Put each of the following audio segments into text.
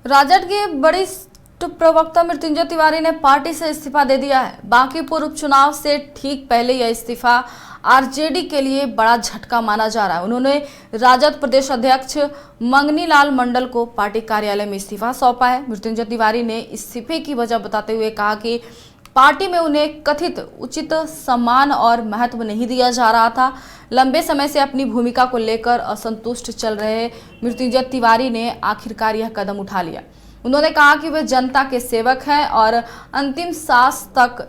राजद के वरिष्ठ प्रवक्ता मृत्युंजय तिवारी ने पार्टी से इस्तीफा दे दिया है। बांकीपुर उपचुनाव से ठीक पहले यह इस्तीफा आरजेडी के लिए बड़ा झटका माना जा रहा है। उन्होंने राजद प्रदेश अध्यक्ष मंगनी लाल मंडल को पार्टी कार्यालय में इस्तीफा सौंपा है। मृत्युंजय तिवारी ने इस्तीफे की वजह बताते हुए कहा कि पार्टी में उन्हें कथित उचित सम्मान और महत्व नहीं दिया जा रहा था। लंबे समय से अपनी भूमिका को लेकर असंतुष्ट चल रहे मृत्युंजय तिवारी ने आखिरकार यह कदम उठा लिया। उन्होंने कहा कि वे जनता के सेवक हैं और अंतिम सांस तक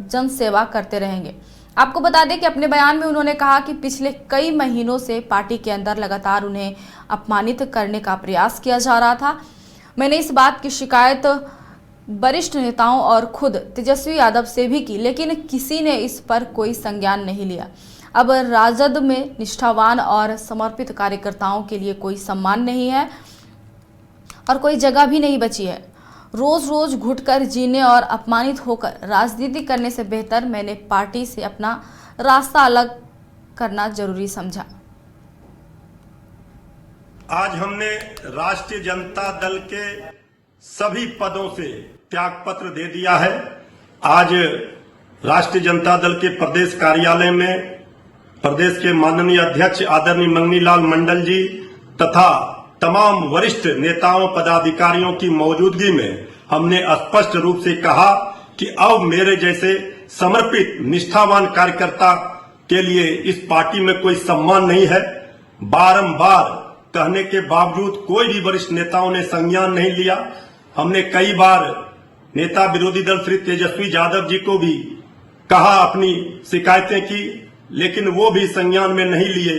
जन सेवा करते रहेंगे। आपको बता दें कि अपने बयान में उन्होंने कहा कि पिछले कई महीनों से पार्टी के अंदर लगातार उन्हें अपमानित करने का प्रयास किया जा रहा था। मैंने इस बात की शिकायत वरिष्ठ नेताओं और खुद तेजस्वी यादव से भी की, लेकिन किसी ने इस पर कोई संज्ञान नहीं लिया। अब राजद में निष्ठावान और समर्पित कार्यकर्ताओं के लिए कोई सम्मान नहीं है और कोई जगह भी नहीं बची है। रोज रोज घुटकर जीने और अपमानित होकर राजनीति करने से बेहतर मैंने पार्टी से अपना रास्ता अलग करना जरूरी समझा। आज हमने राष्ट्रीय जनता दल के सभी पदों से त्याग पत्र दे दिया है। आज राष्ट्रीय जनता दल के प्रदेश कार्यालय में प्रदेश के माननीय अध्यक्ष आदरणीय मंगनी लाल मंडल जी तथा तमाम वरिष्ठ नेताओं पदाधिकारियों की मौजूदगी में हमने स्पष्ट रूप से कहा कि अब मेरे जैसे समर्पित निष्ठावान कार्यकर्ता के लिए इस पार्टी में कोई सम्मान नहीं है। बारंबार कहने के बावजूद कोई भी वरिष्ठ नेताओं ने संज्ञान नहीं लिया। हमने कई बार नेता विरोधी दल श्री तेजस्वी यादव जी को भी कहा, अपनी शिकायतें की, लेकिन वो भी संज्ञान में नहीं लिए।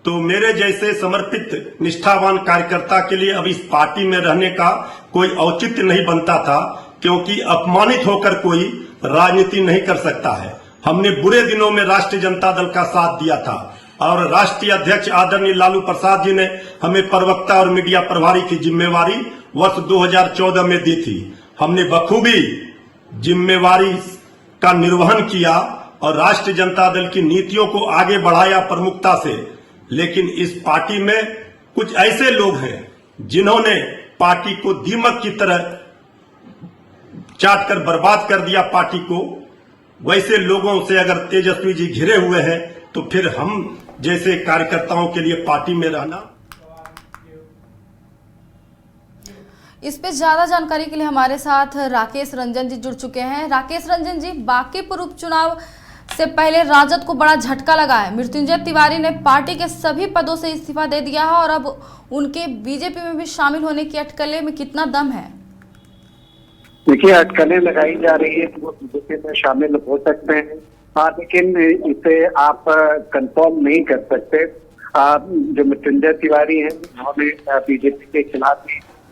तो मेरे जैसे समर्पित निष्ठावान कार्यकर्ता के लिए अब इस पार्टी में रहने का कोई औचित्य नहीं बनता था, क्योंकि अपमानित होकर कोई राजनीति नहीं कर सकता है। हमने बुरे दिनों में राष्ट्रीय जनता दल का साथ दिया था और राष्ट्रीय अध्यक्ष आदरणीय लालू प्रसाद जी ने हमें प्रवक्ता और मीडिया प्रभारी की जिम्मेवारी वर्ष 2014 में दी थी। हमने बखूबी जिम्मेवारी का निर्वहन किया और राष्ट्रीय जनता दल की नीतियों को आगे बढ़ाया प्रमुखता से। लेकिन इस पार्टी में कुछ ऐसे लोग हैं जिन्होंने पार्टी को दीमक की तरह चाट कर बर्बाद कर दिया पार्टी को। वैसे लोगों से अगर तेजस्वी जी घिरे हुए हैं तो फिर हम जैसे कार्यकर्ताओं के लिए पार्टी में रहना। इस पे ज्यादा जानकारी के लिए हमारे साथ राकेश रंजन जी जुड़ चुके हैं। राकेश रंजन जी, बांकीपुर उपचुनाव से पहले राजद को बड़ा झटका लगा है। मृत्युंजय तिवारी ने पार्टी के सभी पदों से इस्तीफा दे दिया है और अब उनके बीजेपी में भी शामिल होने की अटकलें में कितना दम है? देखिए, अटकलें लगाई जा रही है कि वो बीजेपी में शामिल हो सकते हैं, हाँ, लेकिन इसे आप कंफर्म नहीं कर सकते। जो मृत्युंजय तिवारी हैं उन्होंने बीजेपी के खिलाफ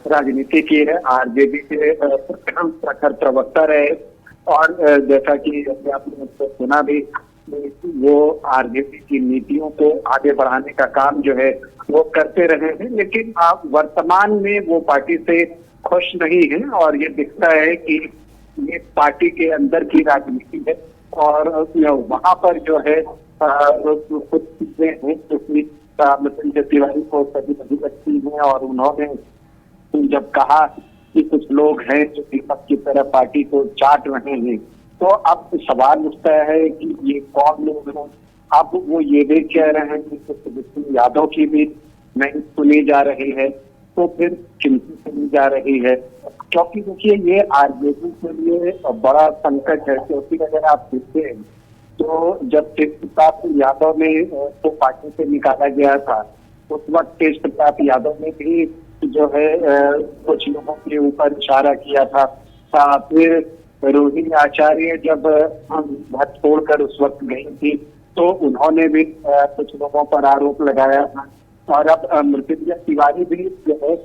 राजनीति की है, आरजेडी के प्रखर प्रवक्ता रहे और जैसा कि आपने सुना भी, वो आरजेडी की नीतियों को आगे बढ़ाने का काम जो है वो करते रहे हैं। लेकिन आप वर्तमान में वो पार्टी से खुश नहीं है और ये दिखता है कि ये पार्टी के अंदर की राजनीति है और वहां पर जो है कुछ चीजें हैं जो मृत्युंजय तिवारी को सभी सभी लगती हैं और उन्होंने जब कहा कि कुछ लोग हैं जो दीपक की तरह पार्टी को चाट रहे हैं, तो अब सवाल उठता है कि ये कौन लोग हैं। अब वो ये भी कह रहे हैं कि तेजस्वी यादव की भी नहीं सुनी जा रही है, तो फिर किनकी सुनी जा रही है? क्योंकि देखिए, ये आरजेडी के लिए बड़ा संकट है। क्योंकि अगर आप देखते हैं तो जब तेज प्रताप यादव ने तो पार्टी से निकाला गया था, उस वक्त तेज प्रताप यादव ने भी जो है कुछ लोगों के ऊपर इशारा किया था। फिर रोहिणी आचार्य जब घर छोड़कर उस वक्त गई थी तो उन्होंने भी कुछ लोगों पर आरोप लगाया था और अब मृत्युंजय तिवारी भी जो है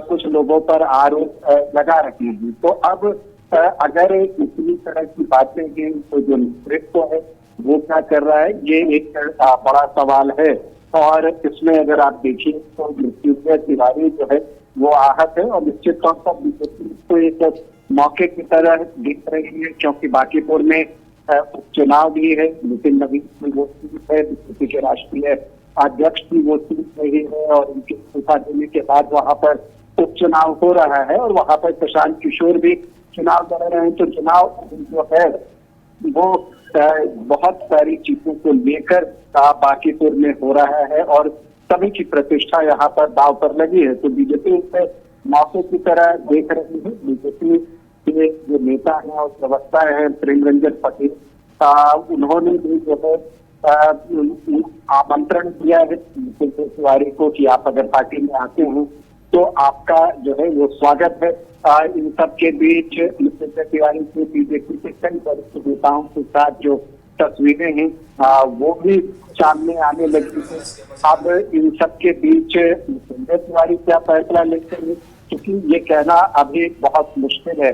कुछ लोगों पर आरोप लगा रहे हैं। तो अब अगर इतनी तरह की बातें हैं तो जो नेतृत्व है वो क्या कर रहा है, ये एक बड़ा सवाल है। और इसमें अगर आप देखिए तो मृत्युंजय तिवारी जो है वो आहत है और निश्चित तौर पर बीजेपी को एक मौके की तरह दिख रही है, क्योंकि बांकीपुर में उपचुनाव भी है। नितिन नवीन की वो सीट है, बीजेपी के राष्ट्रीय अध्यक्ष की वो सीट रही है और उनके इस्तीफा देने के बाद वहां पर उपचुनाव हो रहा है और वहां पर प्रशांत किशोर भी चुनाव लड़ रहे हैं। तो चुनाव जो है वो बहुत सारी चीजों को लेकर बांकीपुर में हो रहा है और सभी की प्रतिष्ठा यहाँ पर दाव पर लगी है। तो बीजेपी इसे मौके की तरह देख रही है। बीजेपी के जो नेता हैं और प्रवक्ता हैं प्रेम रंजन पटेल, उन्होंने भी जो है आमंत्रण दिया है नितिन तिवारी को कि आप अगर पार्टी में आते हैं तो आपका जो है वो स्वागत है। इन सब के बीच नितिन तिवारी के बीजेपी के कई वरिष्ठ नेताओं के साथ जो तस्वीरें हैं वो भी सामने आने लगी है। अब इन सब के बीच नितिन तिवारी क्या फैसला लेते हैं क्योंकि ये कहना अभी बहुत मुश्किल है।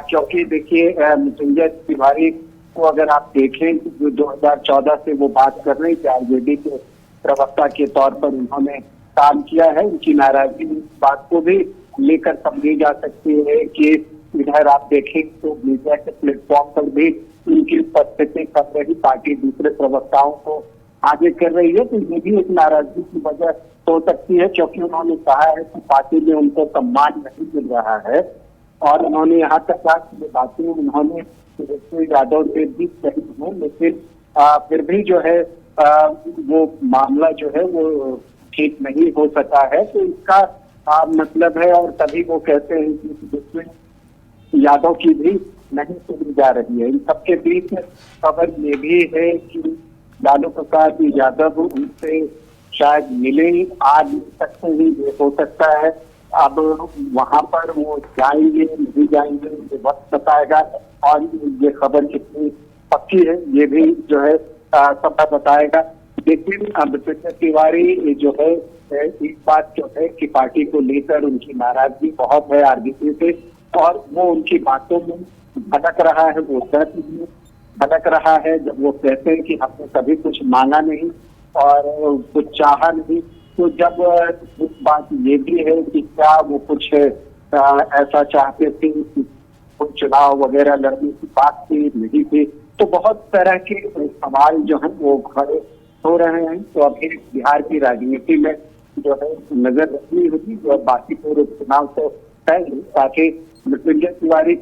क्योंकि देखिए नितिन तिवारी को अगर आप देखें जो 2014 से वो बात कर रहे थे, आरजेडी के प्रवक्ता के तौर पर उन्होंने काम किया है। उनकी नाराजगी इस बात को भी लेकर समझी जा सकती है कि इधर आप देखें तो मीडिया के प्लेटफॉर्म पर भी उनकी उपस्थिति कर रही पार्टी दूसरे प्रवक्ताओं को आगे कर रही है। तो ये भी एक नाराजगी की वजह हो सकती है क्योंकि उन्होंने कहा है कि पार्टी में उनको सम्मान नहीं मिल रहा है और उन्होंने यहाँ तक कहा कि ये बातें उन्होंने यादव से भी सही है, लेकिन फिर भी जो है वो मामला जो है वो ठीक नहीं हो सका है। तो इसका मतलब है और तभी वो कहते हैं कि यादव की भी नहीं सुनी जा रही है। इन सबके बीच खबर ये भी है कि लालू प्रसाद यादव उनसे शायद मिले, आज तक से ही ये हो सकता है। अब वहां पर वो जाएंगे नहीं जाएंगे ये वक्त बताएगा और ये खबर कितनी पक्की है ये भी जो है समय बताएगा। लेकिन नितिन तिवारी जो है एक बात जो है कि पार्टी को लेकर उनकी नाराजगी बहुत है आरजेडी से और वो उनकी बातों में भटक रहा है, वो भटक रहा है जब वो कहते हैं कि हमने कभी कुछ मांगा नहीं और कुछ चाहा नहीं। तो जब बात ये भी है कि क्या वो कुछ ऐसा चाहते थे कि कुछ चुनाव वगैरह लड़ने की बात थी नहीं थी, तो बहुत तरह के सवाल जो है वो खड़े हो रहे हैं। तो अभी बिहार की राजनीति में जो है नजर रखनी होगी जो बाकी पूरे चुनाव से पहले, ताकि नितिन तिवारी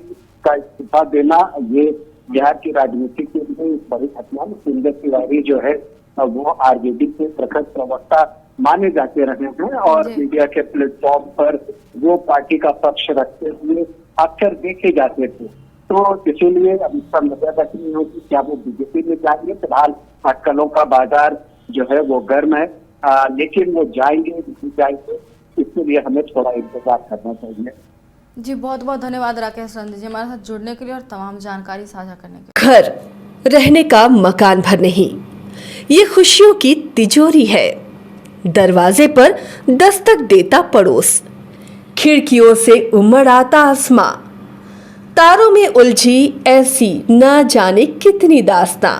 का इस्तीफा देना ये बिहार की राजनीति के लिए बड़ी घटना। नितिन तिवारी जो है वो आरजेडी के प्रखर प्रवक्ता माने जाते रहे हैं और मीडिया के प्लेटफॉर्म पर वो पार्टी का पक्ष रखते हुए अक्सर देखे जाते थे। तो इसीलिए अब इस पर नजर रखनी होगी क्या वो बीजेपी में जाएंगे। फिलहाल अटकलों का बाजार जो है वो गर्म है, लेकिन वो जाएंगे नहीं जाएंगे इसके लिए हमें थोड़ा इंतजार करना चाहिए। जी बहुत बहुत धन्यवाद राकेश रंधे जी हमारे साथ जुड़ने के लिए और तमाम जानकारी साझा करने के लिए। घर रहने का मकान भर नहीं, ये खुशियों की तिजोरी है। दरवाजे पर दस्तक देता पड़ोस, खिड़कियों से उमड़ आता आसमां, तारों में उलझी ऐसी ना जाने कितनी दास्तां।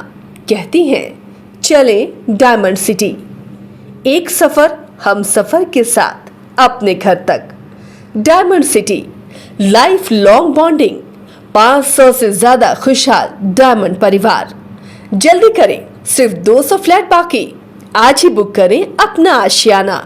कहती हैं चले डायमंड सिटी, एक सफर हम सफर के साथ अपने घर तक। Diamond city life long bonding, 500 से ज्यादा खुशहाल डायमंड परिवार। जल्दी करें, सिर्फ 200 फ्लैट बाकी। आज ही बुक करें अपना आशियाना।